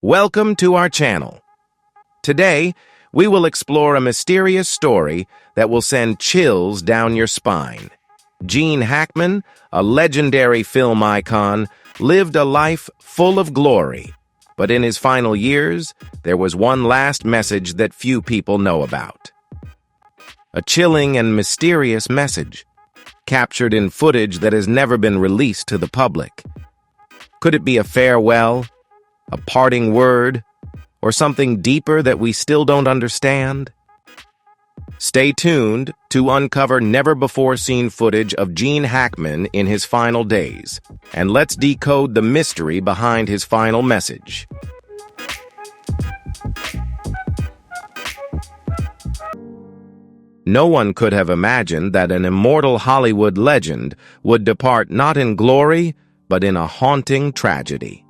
Welcome to our channel. Today, we will explore a mysterious story that will send chills down your spine. Gene Hackman, a legendary film icon, lived a life full of glory. But in his final years, there was one last message that few people know about. A chilling and mysterious message, captured in footage that has never been released to the public. Could it be a farewell? A parting word, or something deeper that we still don't understand? Stay tuned to uncover never-before-seen footage of Gene Hackman in his final days, and let's decode the mystery behind his final message. No one could have imagined that an immortal Hollywood legend would depart not in glory, but in a haunting tragedy.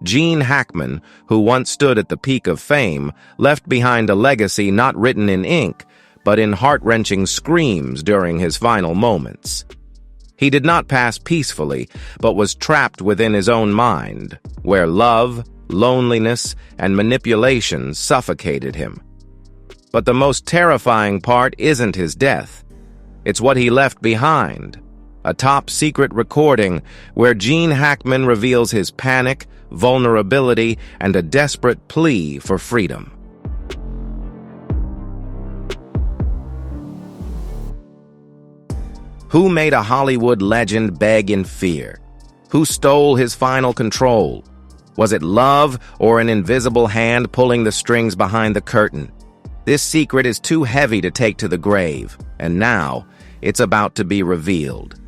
Gene Hackman, who once stood at the peak of fame, left behind a legacy not written in ink, but in heart-wrenching screams during his final moments. He did not pass peacefully, but was trapped within his own mind, where love, loneliness, and manipulation suffocated him. But the most terrifying part isn't his death. It's what he left behind. A top-secret recording where Gene Hackman reveals his panic, vulnerability, and a desperate plea for freedom. Who made a Hollywood legend beg in fear? Who stole his final control? Was it love or an invisible hand pulling the strings behind the curtain? This secret is too heavy to take to the grave, and now it's about to be revealed.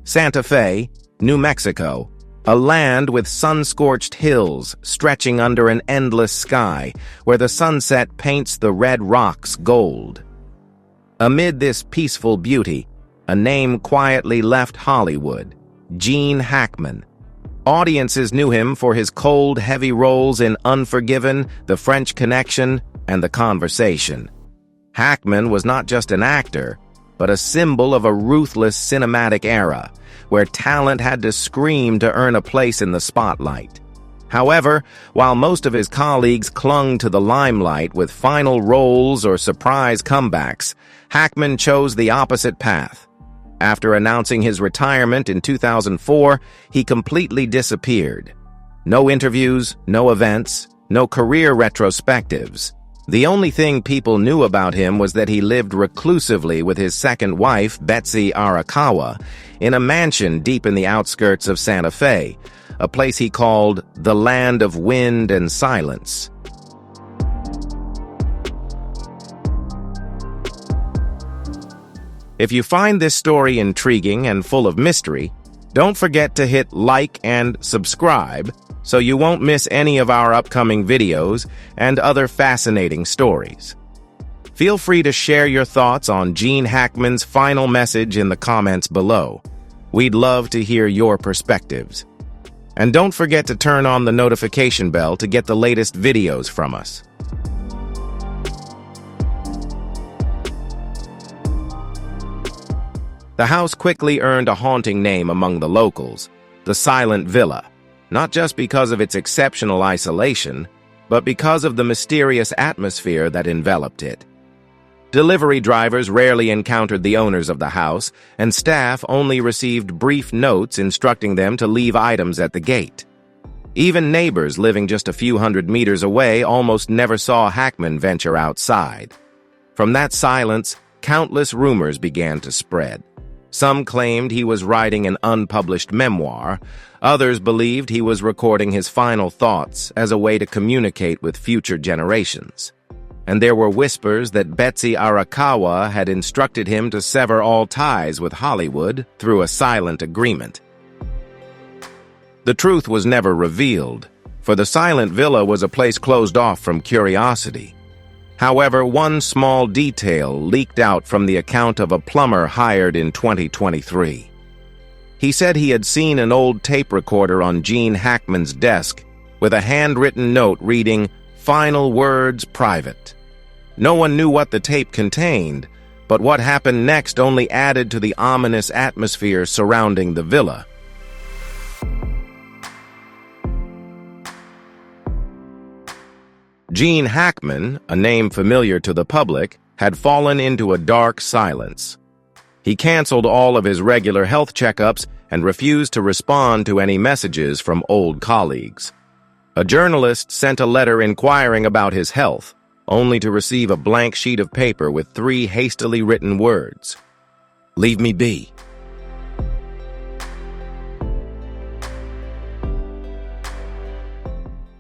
Santa Fe, New Mexico, a land with sun-scorched hills stretching under an endless sky where the sunset paints the red rocks gold. Amid this peaceful beauty, a name quietly left Hollywood: Gene Hackman. Audiences knew him for his cold, heavy roles in Unforgiven, The French Connection, and The Conversation. Hackman was not just an actor, but a symbol of a ruthless cinematic era, where talent had to scream to earn a place in the spotlight. However, while most of his colleagues clung to the limelight with final roles or surprise comebacks, Hackman chose the opposite path. After announcing his retirement in 2004, he completely disappeared. No interviews, no events, no career retrospectives. The only thing people knew about him was that he lived reclusively with his second wife, Betsy Arakawa, in a mansion deep in the outskirts of Santa Fe, a place he called the Land of Wind and Silence. If you find this story intriguing and full of mystery, don't forget to hit like and subscribe so you won't miss any of our upcoming videos and other fascinating stories. Feel free to share your thoughts on Gene Hackman's final message in the comments below. We'd love to hear your perspectives. And don't forget to turn on the notification bell to get the latest videos from us. The house quickly earned a haunting name among the locals, the Silent Villa, not just because of its exceptional isolation, but because of the mysterious atmosphere that enveloped it. Delivery drivers rarely encountered the owners of the house, and staff only received brief notes instructing them to leave items at the gate. Even neighbors living just a few hundred meters away almost never saw Hackman venture outside. From that silence, countless rumors began to spread. Some claimed he was writing an unpublished memoir. Others believed he was recording his final thoughts as a way to communicate with future generations. And there were whispers that Betsy Arakawa had instructed him to sever all ties with Hollywood through a silent agreement. The truth was never revealed, for the Silent Villa was a place closed off from curiosity. However, one small detail leaked out from the account of a plumber hired in 2023. He said he had seen an old tape recorder on Gene Hackman's desk with a handwritten note reading, "Final words private." No one knew what the tape contained, But what happened next only added to the ominous atmosphere surrounding the villa. Gene Hackman, a name familiar to the public, had fallen into a dark silence. He canceled all of his regular health checkups and refused to respond to any messages from old colleagues. A journalist sent a letter inquiring about his health, only to receive a blank sheet of paper with 3 hastily written words: "Leave me be."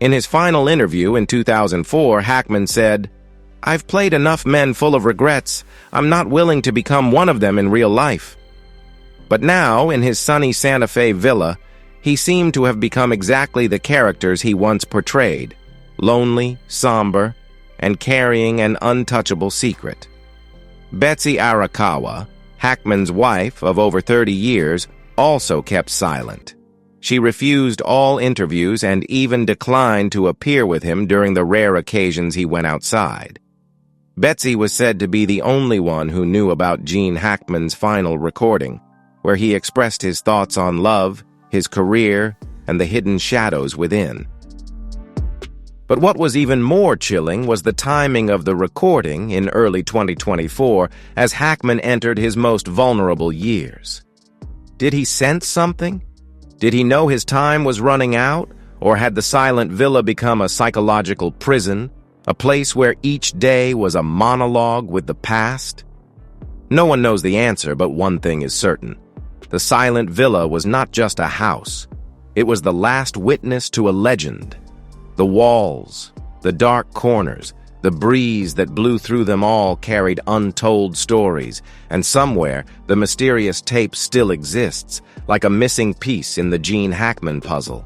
In his final interview in 2004, Hackman said, "I've played enough men full of regrets. I'm not willing to become one of them in real life." But now, in his sunny Santa Fe villa, he seemed to have become exactly the characters he once portrayed: lonely, somber, and carrying an untouchable secret. Betsy Arakawa, Hackman's wife of over 30 years, also kept silent. She refused all interviews and even declined to appear with him during the rare occasions he went outside. Betsy was said to be the only one who knew about Gene Hackman's final recording, where he expressed his thoughts on love, his career, and the hidden shadows within. But what was even more chilling was the timing of the recording in early 2024 as Hackman entered his most vulnerable years. Did he sense something? Did he know his time was running out, or had the silent villa become a psychological prison, a place where each day was a monologue with the past? No one knows the answer, but one thing is certain. The silent villa was not just a house. It was the last witness to a legend. The walls, the dark corners, the breeze that blew through them all carried untold stories, and somewhere the mysterious tape still exists, like a missing piece in the Gene Hackman puzzle.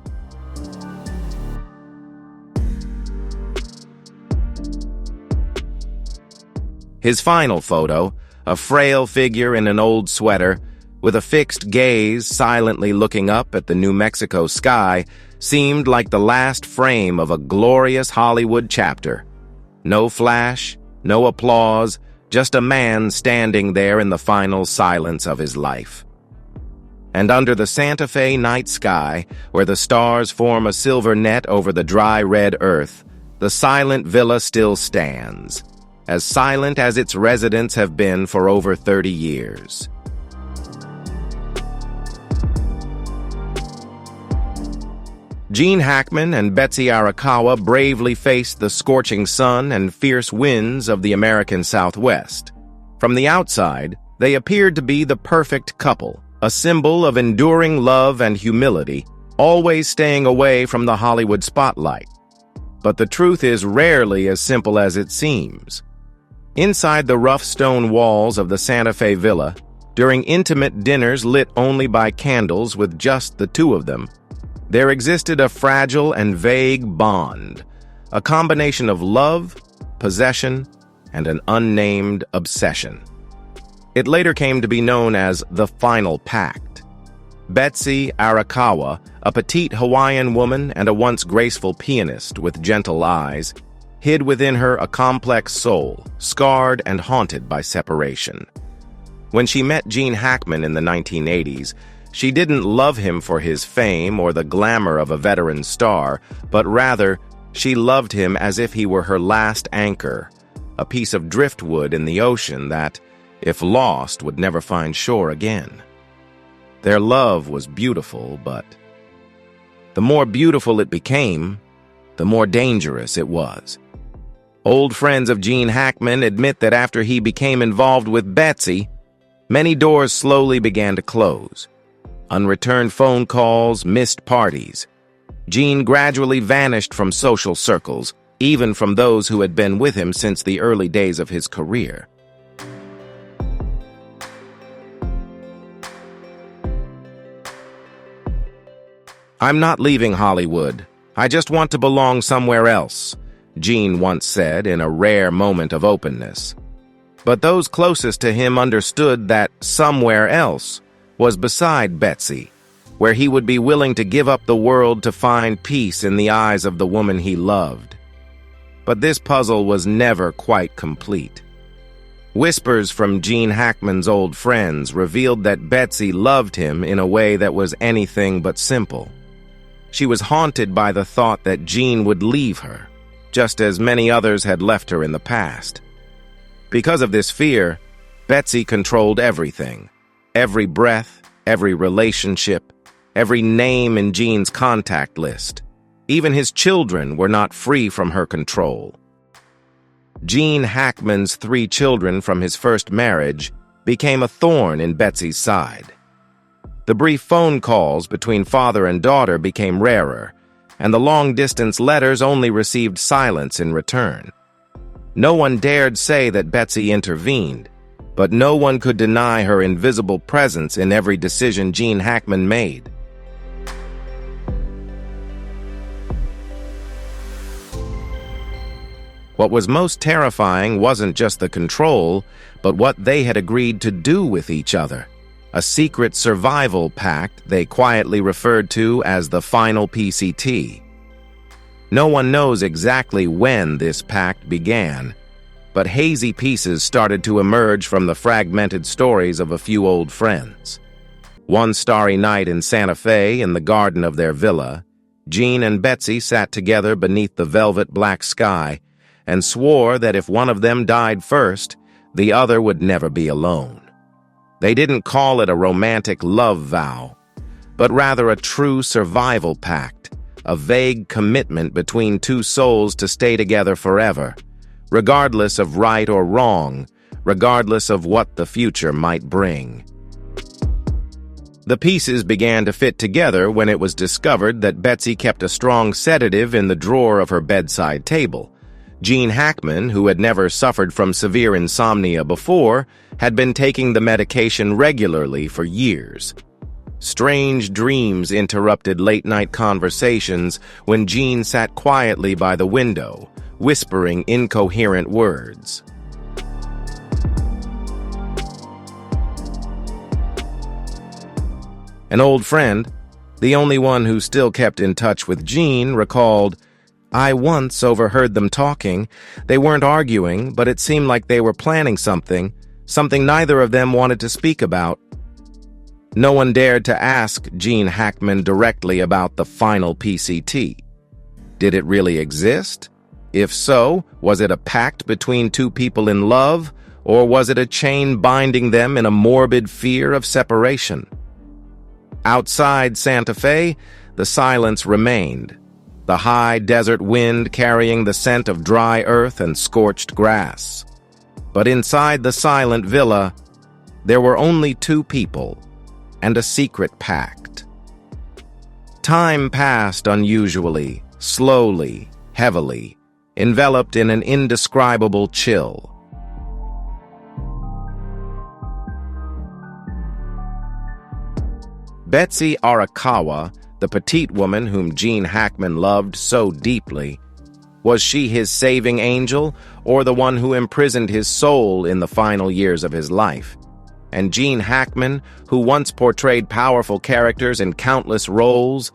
His final photo, a frail figure in an old sweater, with a fixed gaze silently looking up at the New Mexico sky, seemed like the last frame of a glorious Hollywood chapter. No flash, no applause, just a man standing there in the final silence of his life. And under the Santa Fe night sky, where the stars form a silver net over the dry red earth, the silent villa still stands, as silent as its residents have been for over 30 years. Gene Hackman and Betsy Arakawa bravely faced the scorching sun and fierce winds of the American Southwest. From the outside, they appeared to be the perfect couple, a symbol of enduring love and humility, always staying away from the Hollywood spotlight. But the truth is rarely as simple as it seems. Inside the rough stone walls of the Santa Fe villa, during intimate dinners lit only by candles with just the two of them, there existed a fragile and vague bond, a combination of love, possession, and an unnamed obsession. It later came to be known as the Final Pact. Betsy Arakawa, a petite Hawaiian woman and a once graceful pianist with gentle eyes, hid within her a complex soul, scarred and haunted by separation. When she met Gene Hackman in the 1980s, she didn't love him for his fame or the glamour of a veteran star, but rather, she loved him as if he were her last anchor, a piece of driftwood in the ocean that, if lost, would never find shore again. Their love was beautiful, but the more beautiful it became, the more dangerous it was. Old friends of Gene Hackman admit that after he became involved with Betsy, many doors slowly began to close. Unreturned phone calls, missed parties. Gene gradually vanished from social circles, even from those who had been with him since the early days of his career. "I'm not leaving Hollywood. I just want to belong somewhere else," Gene once said in a rare moment of openness. But those closest to him understood that somewhere else was beside Betsy, where he would be willing to give up the world to find peace in the eyes of the woman he loved. But this puzzle was never quite complete. Whispers from Gene Hackman's old friends revealed that Betsy loved him in a way that was anything but simple. She was haunted by the thought that Gene would leave her, just as many others had left her in the past. Because of this fear, Betsy controlled everything. Every breath, every relationship, every name in Gene's contact list. Even his children were not free from her control. Gene Hackman's 3 children from his first marriage became a thorn in Betsy's side. The brief phone calls between father and daughter became rarer, and the long-distance letters only received silence in return. No one dared say that Betsy intervened, but no one could deny her invisible presence in every decision Gene Hackman made. What was most terrifying wasn't just the control, but what they had agreed to do with each other. A secret survival pact they quietly referred to as the final PCT. No one knows exactly when this pact began, but hazy pieces started to emerge from the fragmented stories of a few old friends. One starry night in Santa Fe, in the garden of their villa, Gene and Betsy sat together beneath the velvet black sky and swore that if one of them died first, the other would never be alone. They didn't call it a romantic love vow, but rather a true survival pact, a vague commitment between 2 souls to stay together forever, regardless of right or wrong, regardless of what the future might bring. The pieces began to fit together when it was discovered that Betsy kept a strong sedative in the drawer of her bedside table. Gene Hackman, who had never suffered from severe insomnia before, had been taking the medication regularly for years. Strange dreams interrupted late-night conversations when Gene sat quietly by the window, whispering incoherent words. An old friend, the only one who still kept in touch with Gene, recalled, "I once overheard them talking. They weren't arguing, but it seemed like they were planning something neither of them wanted to speak about." No one dared to ask Gene Hackman directly about the final PCT. Did it really exist? If so, was it a pact between 2 people in love, or was it a chain binding them in a morbid fear of separation? Outside Santa Fe, the silence remained. The high desert wind carrying the scent of dry earth and scorched grass. But inside the silent villa, there were only 2 people and a secret pact. Time passed unusually, slowly, heavily, enveloped in an indescribable chill. Betsy Arakawa, the petite woman whom Gene Hackman loved so deeply, was she his saving angel or the one who imprisoned his soul in the final years of his life? And Gene Hackman, who once portrayed powerful characters in countless roles,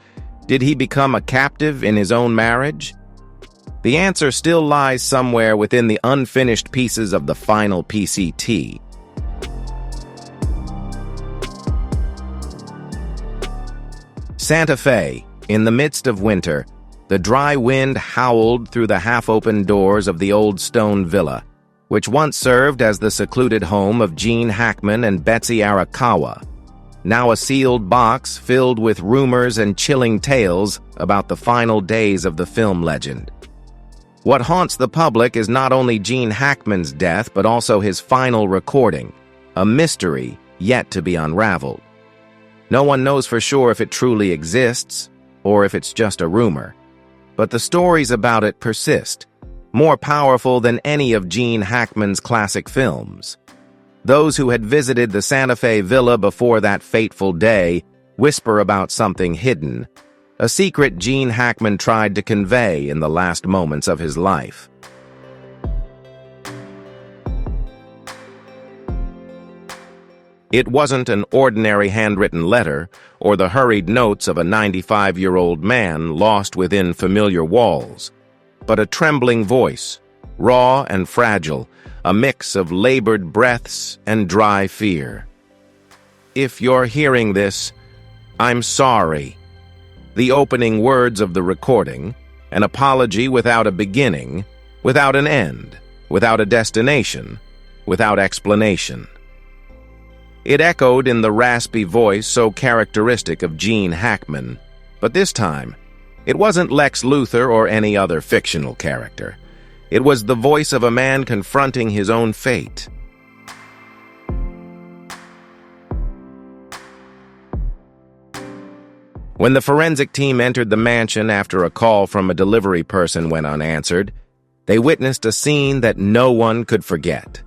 did he become a captive in his own marriage? The answer still lies somewhere within the unfinished pieces of the final PCT. Santa Fe, in the midst of winter, the dry wind howled through the half-open doors of the old stone villa, which once served as the secluded home of Gene Hackman and Betsy Arakawa, now a sealed box filled with rumors and chilling tales about the final days of the film legend. What haunts the public is not only Gene Hackman's death, but also his final recording, a mystery yet to be unraveled. No one knows for sure if it truly exists, or if it's just a rumor. But the stories about it persist, more powerful than any of Gene Hackman's classic films. Those who had visited the Santa Fe villa before that fateful day whisper about something hidden, a secret Gene Hackman tried to convey in the last moments of his life. It wasn't an ordinary handwritten letter or the hurried notes of a 95-year-old man lost within familiar walls, but a trembling voice, raw and fragile, a mix of labored breaths and dry fear. "If you're hearing this, I'm sorry." The opening words of the recording, an apology without a beginning, without an end, without a destination, without explanation. It echoed in the raspy voice so characteristic of Gene Hackman, but this time, it wasn't Lex Luthor or any other fictional character. It was the voice of a man confronting his own fate. When the forensic team entered the mansion after a call from a delivery person went unanswered, they witnessed a scene that no one could forget.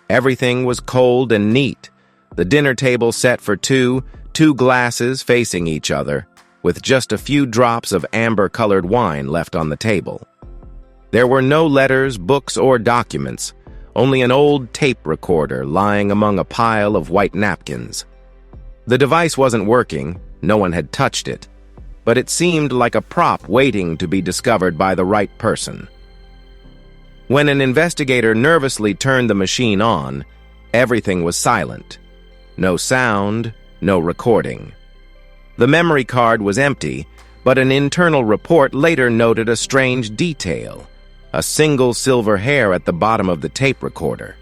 Everything was cold and neat, the dinner table set for two glasses facing each other, with just a few drops of amber-colored wine left on the table. There were no letters, books, or documents, only an old tape recorder lying among a pile of white napkins. The device wasn't working, no one had touched it, but it seemed like a prop waiting to be discovered by the right person. When an investigator nervously turned the machine on, everything was silent. No sound, no recording. The memory card was empty, but an internal report later noted a strange detail: a single silver hair at the bottom of the tape recorder.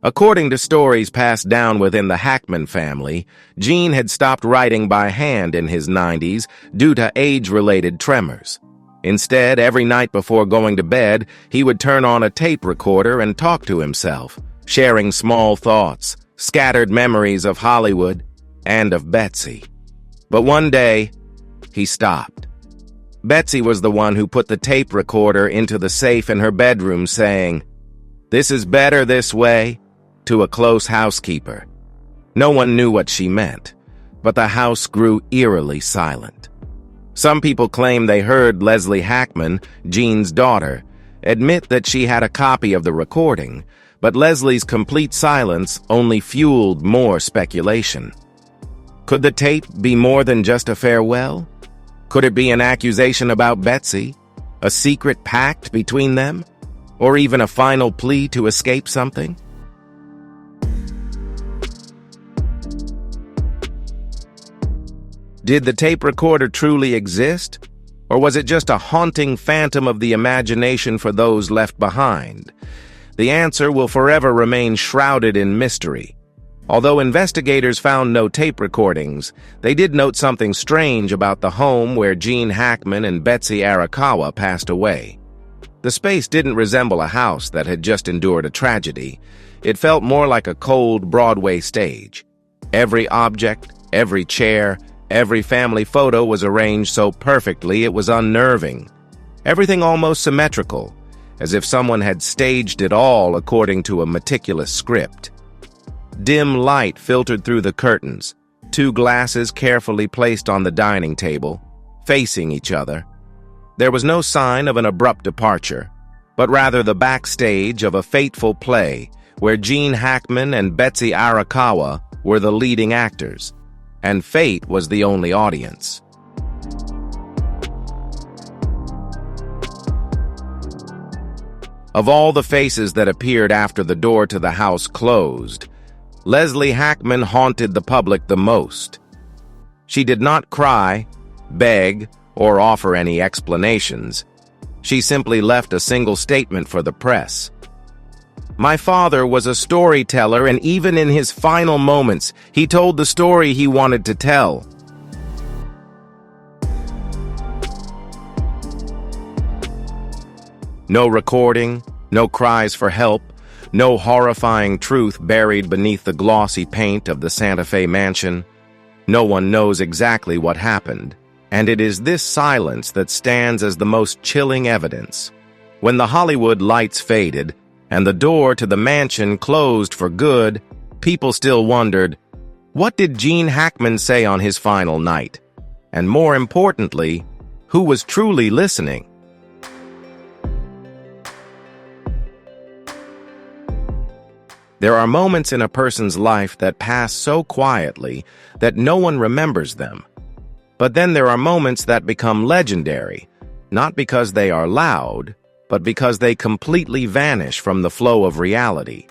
According to stories passed down within the Hackman family, Gene had stopped writing by hand in his 90s due to age-related tremors. Instead, every night before going to bed, he would turn on a tape recorder and talk to himself, sharing small thoughts, scattered memories of Hollywood and of Betsy. But one day, he stopped. Betsy was the one who put the tape recorder into the safe in her bedroom, saying, "This is better this way," to a close housekeeper. No one knew what she meant, but the house grew eerily silent. Some people claim they heard Leslie Hackman, Gene's daughter, admit that she had a copy of the recording, but Leslie's complete silence only fueled more speculation. Could the tape be more than just a farewell? Could it be an accusation about Betsy, a secret pact between them, or even a final plea to escape something? Did the tape recorder truly exist, or was it just a haunting phantom of the imagination for those left behind? The answer will forever remain shrouded in mystery. Although investigators found no tape recordings, they did note something strange about the home where Gene Hackman and Betsy Arakawa passed away. The space didn't resemble a house that had just endured a tragedy. It felt more like a cold Broadway stage. Every object, every chair, every family photo was arranged so perfectly it was unnerving. Everything almost symmetrical, as if someone had staged it all according to a meticulous script. Dim light filtered through the curtains, two glasses carefully placed on the dining table, facing each other. There was no sign of an abrupt departure, but rather the backstage of a fateful play where Gene Hackman and Betsy Arakawa were the leading actors, and fate was the only audience. Of all the faces that appeared after the door to the house closed, Leslie Hackman haunted the public the most. She did not cry, beg, or offer any explanations. She simply left a single statement for the press. "My father was a storyteller, and even in his final moments, he told the story he wanted to tell." No recording, no cries for help, no horrifying truth buried beneath the glossy paint of the Santa Fe mansion. No one knows exactly what happened, and it is this silence that stands as the most chilling evidence. When the Hollywood lights faded, and the door to the mansion closed for good, people still wondered, what did Gene Hackman say on his final night? And more importantly, who was truly listening? There are moments in a person's life that pass so quietly that no one remembers them. But then there are moments that become legendary, not because they are loud, but because they completely vanish from the flow of reality.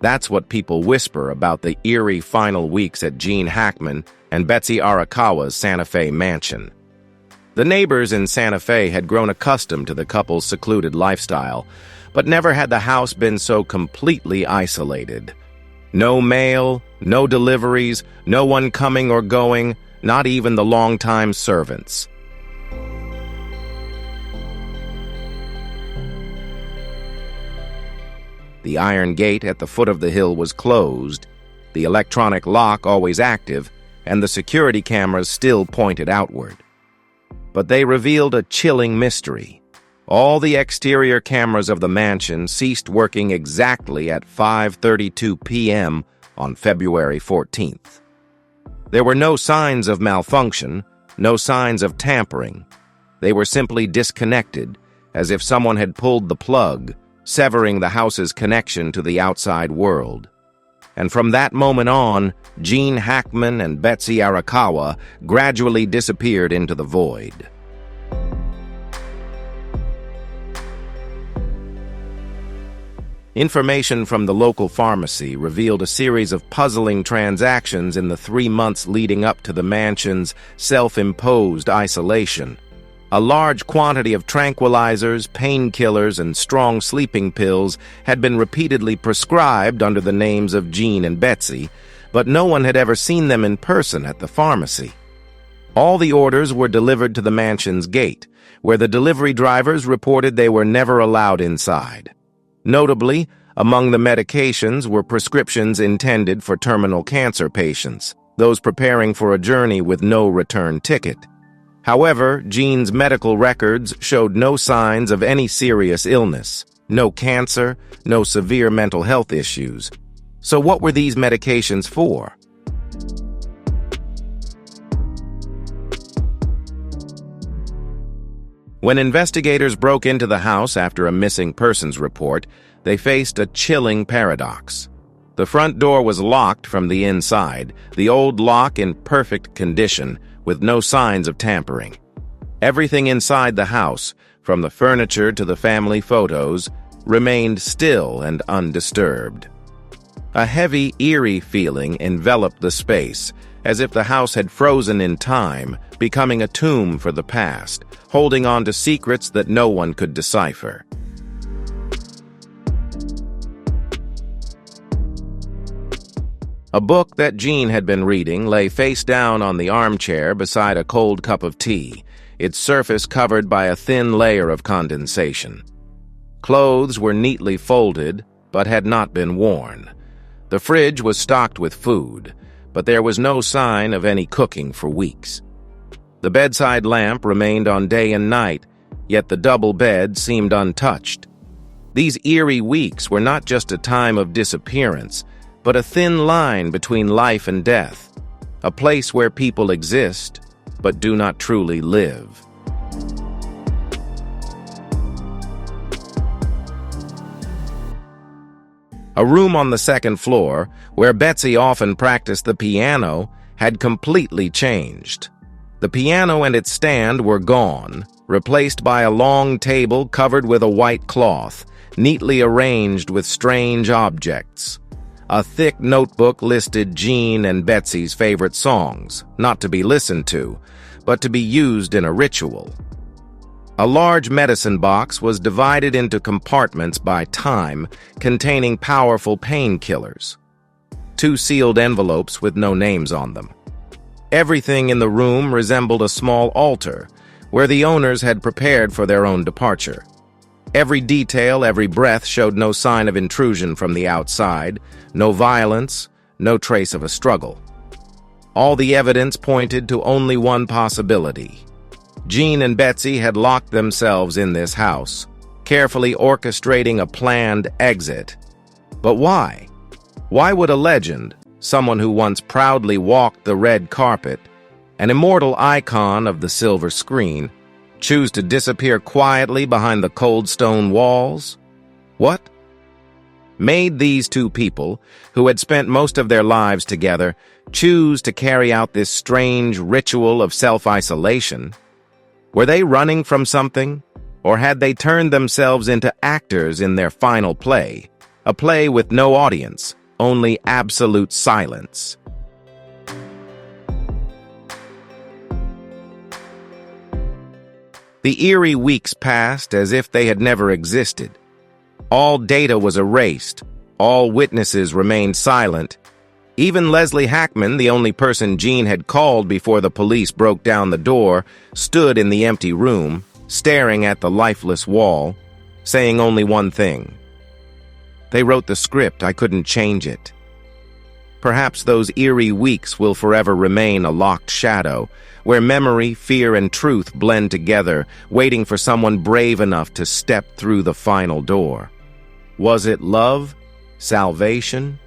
That's what people whisper about the eerie final weeks at Gene Hackman and Betsy Arakawa's Santa Fe mansion. The neighbors in Santa Fe had grown accustomed to the couple's secluded lifestyle, but never had the house been so completely isolated. No mail, no deliveries, no one coming or going, not even the longtime servants. The iron gate at the foot of the hill was closed, the electronic lock always active, and the security cameras still pointed outward. But they revealed a chilling mystery. All the exterior cameras of the mansion ceased working exactly at 5:32 p.m. on February 14th. There were no signs of malfunction, no signs of tampering. They were simply disconnected, as if someone had pulled the plug, severing the house's connection to the outside world. And from that moment on, Gene Hackman and Betsy Arakawa gradually disappeared into the void. Information from the local pharmacy revealed a series of puzzling transactions in the 3 months leading up to the mansion's self-imposed isolation. A large quantity of tranquilizers, painkillers, and strong sleeping pills had been repeatedly prescribed under the names of Gene and Betsy, but no one had ever seen them in person at the pharmacy. All the orders were delivered to the mansion's gate, where the delivery drivers reported they were never allowed inside. Notably, among the medications were prescriptions intended for terminal cancer patients, those preparing for a journey with no return ticket. However, Gene's medical records showed no signs of any serious illness, no cancer, no severe mental health issues. So what were these medications for? When investigators broke into the house after a missing persons report, they faced a chilling paradox. The front door was locked from the inside, the old lock in perfect condition, with no signs of tampering. Everything inside the house, from the furniture to the family photos, remained still and undisturbed. A heavy, eerie feeling enveloped the space, as if the house had frozen in time, becoming a tomb for the past, holding on to secrets that no one could decipher. A book that Gene had been reading lay face down on the armchair beside a cold cup of tea, its surface covered by a thin layer of condensation. Clothes were neatly folded, but had not been worn. The fridge was stocked with food, but there was no sign of any cooking for weeks. The bedside lamp remained on day and night, yet the double bed seemed untouched. These eerie weeks were not just a time of disappearance, but a thin line between life and death, a place where people exist, but do not truly live. A room on the second floor, where Betsy often practiced the piano, had completely changed. The piano and its stand were gone, replaced by a long table covered with a white cloth, neatly arranged with strange objects. A thick notebook listed Gene and Betsy's favorite songs, not to be listened to, but to be used in a ritual. A large medicine box was divided into compartments by time, containing powerful painkillers. 2 sealed envelopes with no names on them. Everything in the room resembled a small altar, where the owners had prepared for their own departure. Every detail, every breath showed no sign of intrusion from the outside, no violence, no trace of a struggle. All the evidence pointed to only one possibility. Gene and Betsy had locked themselves in this house, carefully orchestrating a planned exit. But why? Why would a legend, someone who once proudly walked the red carpet, an immortal icon of the silver screen, choose to disappear quietly behind the cold stone walls? What? made these two people, who had spent most of their lives together, choose to carry out this strange ritual of self-isolation? Were they running from something, or had they turned themselves into actors in their final play, a play with no audience, only absolute silence? The eerie weeks passed as if they had never existed. All data was erased. All witnesses remained silent. Even Leslie Hackman, the only person Gene had called before the police broke down the door, stood in the empty room, staring at the lifeless wall, saying only one thing. "They wrote the script, I couldn't change it." Perhaps those eerie weeks will forever remain a locked shadow, where memory, fear, and truth blend together, waiting for someone brave enough to step through the final door. Was it love, salvation,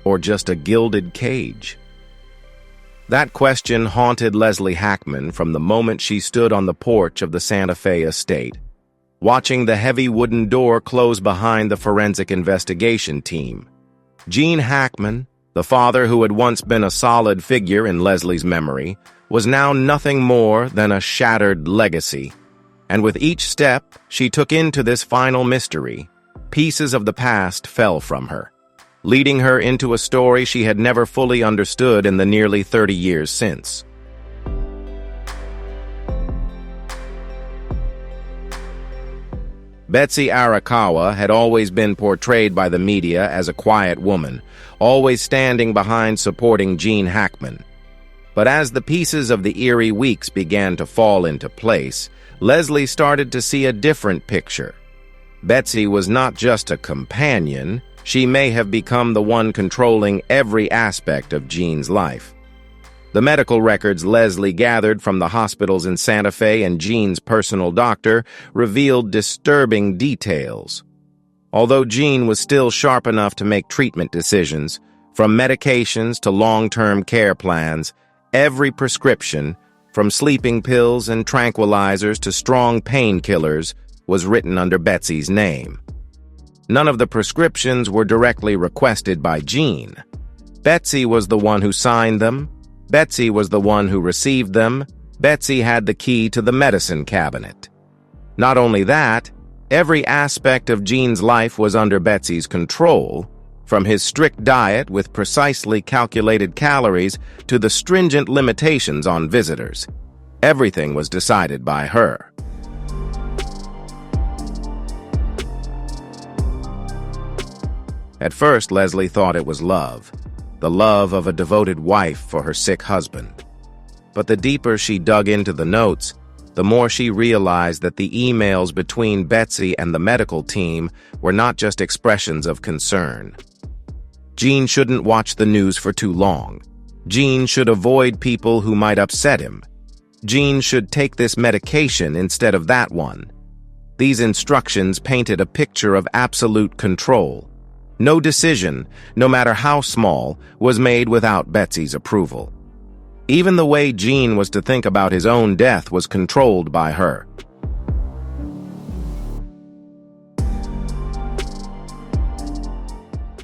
or just a gilded cage? That question haunted Leslie Hackman from the moment she stood on the porch of the Santa Fe estate, watching the heavy wooden door close behind the forensic investigation team. Gene Hackman, the father who had once been a solid figure in Leslie's memory, was now nothing more than a shattered legacy. And with each step she took into this final mystery, pieces of the past fell from her, leading her into a story she had never fully understood in the nearly 30 years since. Betsy Arakawa had always been portrayed by the media as a quiet woman, always standing behind supporting Gene Hackman. But as the pieces of the eerie weeks began to fall into place, Leslie started to see a different picture. Betsy was not just a companion, she may have become the one controlling every aspect of Gene's life. The medical records Leslie gathered from the hospitals in Santa Fe and Gene's personal doctor revealed disturbing details. Although Gene was still sharp enough to make treatment decisions, from medications to long-term care plans, every prescription, from sleeping pills and tranquilizers to strong painkillers, was written under Betsy's name. None of the prescriptions were directly requested by Gene. Betsy was the one who signed them. Betsy was the one who received them. Betsy had the key to the medicine cabinet. Not only that, every aspect of Gene's life was under Betsy's control, from his strict diet with precisely calculated calories to the stringent limitations on visitors. Everything was decided by her. At first, Leslie thought it was love, the love of a devoted wife for her sick husband. But the deeper she dug into the notes, the more she realized that the emails between Betsy and the medical team were not just expressions of concern. Gene shouldn't watch the news for too long. Gene should avoid people who might upset him. Gene should take this medication instead of that one. These instructions painted a picture of absolute control. No decision, no matter how small, was made without Betsy's approval. Even the way Gene was to think about his own death was controlled by her.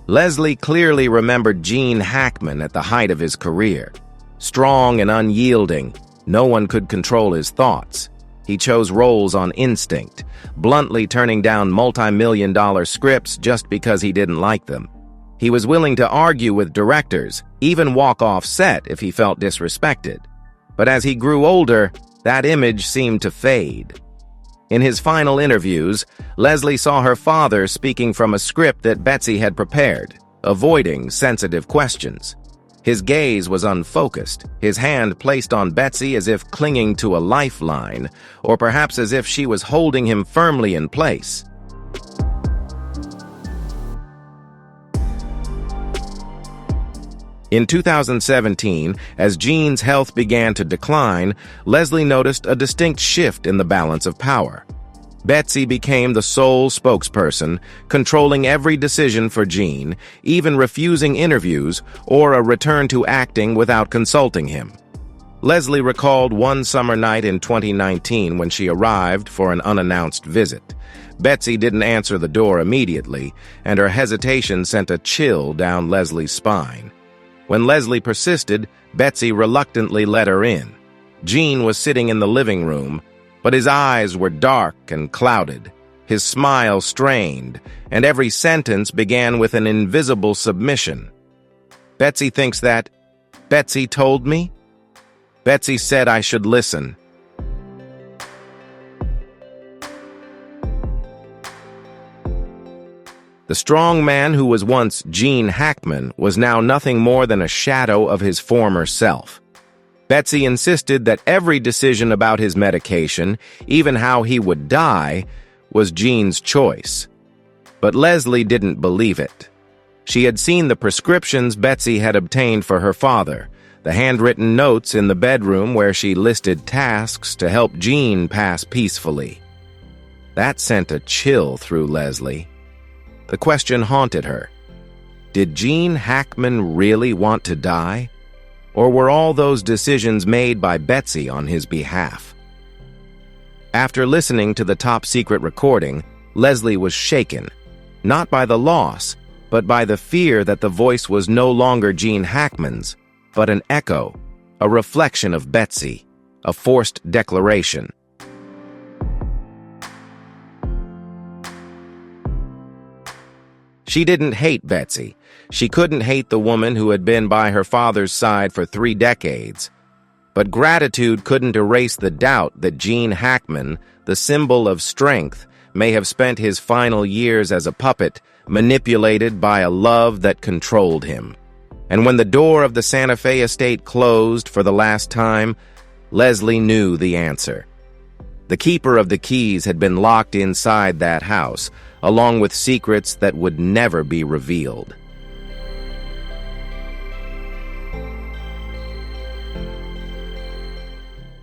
Leslie clearly remembered Gene Hackman at the height of his career. Strong and unyielding, no one could control his thoughts. He chose roles on instinct, bluntly turning down multi-million-dollar scripts just because he didn't like them. He was willing to argue with directors, even walk off set if he felt disrespected. But as he grew older, that image seemed to fade. In his final interviews, Leslie saw her father speaking from a script that Betsy had prepared, avoiding sensitive questions. His gaze was unfocused, his hand placed on Betsy as if clinging to a lifeline, or perhaps as if she was holding him firmly in place. In 2017, as Gene's health began to decline, Leslie noticed a distinct shift in the balance of power. Betsy became the sole spokesperson, controlling every decision for Gene, even refusing interviews or a return to acting without consulting him. Leslie recalled one summer night in 2019 when she arrived for an unannounced visit. Betsy didn't answer the door immediately, and her hesitation sent a chill down Leslie's spine. When Leslie persisted, Betsy reluctantly let her in. Gene was sitting in the living room, but his eyes were dark and clouded, his smile strained, and every sentence began with an invisible submission. "Betsy thinks that. Betsy told me. Betsy said I should listen." The strong man who was once Gene Hackman was now nothing more than a shadow of his former self. Betsy insisted that every decision about his medication, even how he would die, was Gene's choice. But Leslie didn't believe it. She had seen the prescriptions Betsy had obtained for her father, the handwritten notes in the bedroom where she listed tasks to help Gene pass peacefully. That sent a chill through Leslie. The question haunted her. Did Gene Hackman really want to die? Or were all those decisions made by Betsy on his behalf? After listening to the top-secret recording, Leslie was shaken, not by the loss, but by the fear that the voice was no longer Gene Hackman's, but an echo, a reflection of Betsy, a forced declaration. She didn't hate Betsy. She couldn't hate the woman who had been by her father's side for 3 decades. But gratitude couldn't erase the doubt that Gene Hackman, the symbol of strength, may have spent his final years as a puppet, manipulated by a love that controlled him. And when the door of the Santa Fe estate closed for the last time, Leslie knew the answer. The keeper of the keys had been locked inside that house, along with secrets that would never be revealed.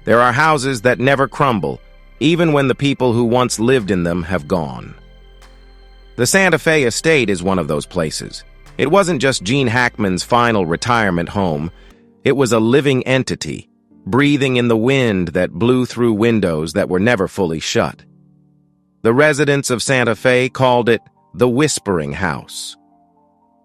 There are houses that never crumble, even when the people who once lived in them have gone. The Santa Fe estate is one of those places. It wasn't just Gene Hackman's final retirement home. It was a living entity, breathing in the wind that blew through windows that were never fully shut. The residents of Santa Fe called it the Whispering House.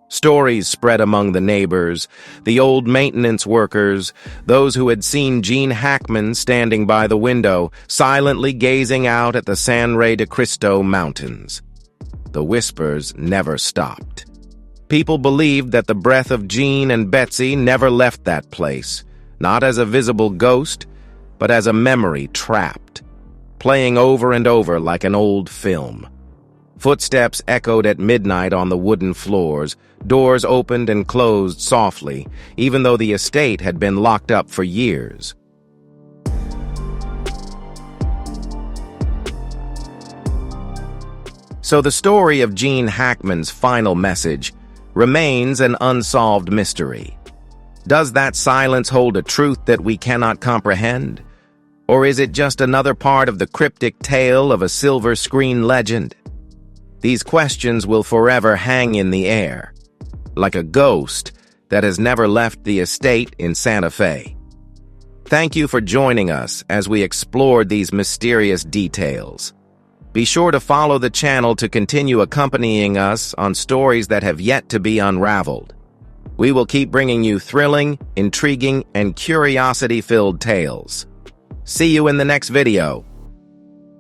Stories spread among the neighbors, the old maintenance workers, those who had seen Gene Hackman standing by the window, silently gazing out at the San Rey de Cristo Mountains. The whispers never stopped. People believed that the breath of Gene and Betsy never left that place, not as a visible ghost, but as a memory trapped, playing over and over like an old film. Footsteps echoed at midnight on the wooden floors, doors opened and closed softly, even though the estate had been locked up for years. So the story of Gene Hackman's final message remains an unsolved mystery. Does that silence hold a truth that we cannot comprehend? Or is it just another part of the cryptic tale of a silver screen legend? These questions will forever hang in the air, like a ghost that has never left the estate in Santa Fe. Thank you for joining us as we explored these mysterious details. Be sure to follow the channel to continue accompanying us on stories that have yet to be unraveled. We will keep bringing you thrilling, intriguing, and curiosity-filled tales. See you in the next video.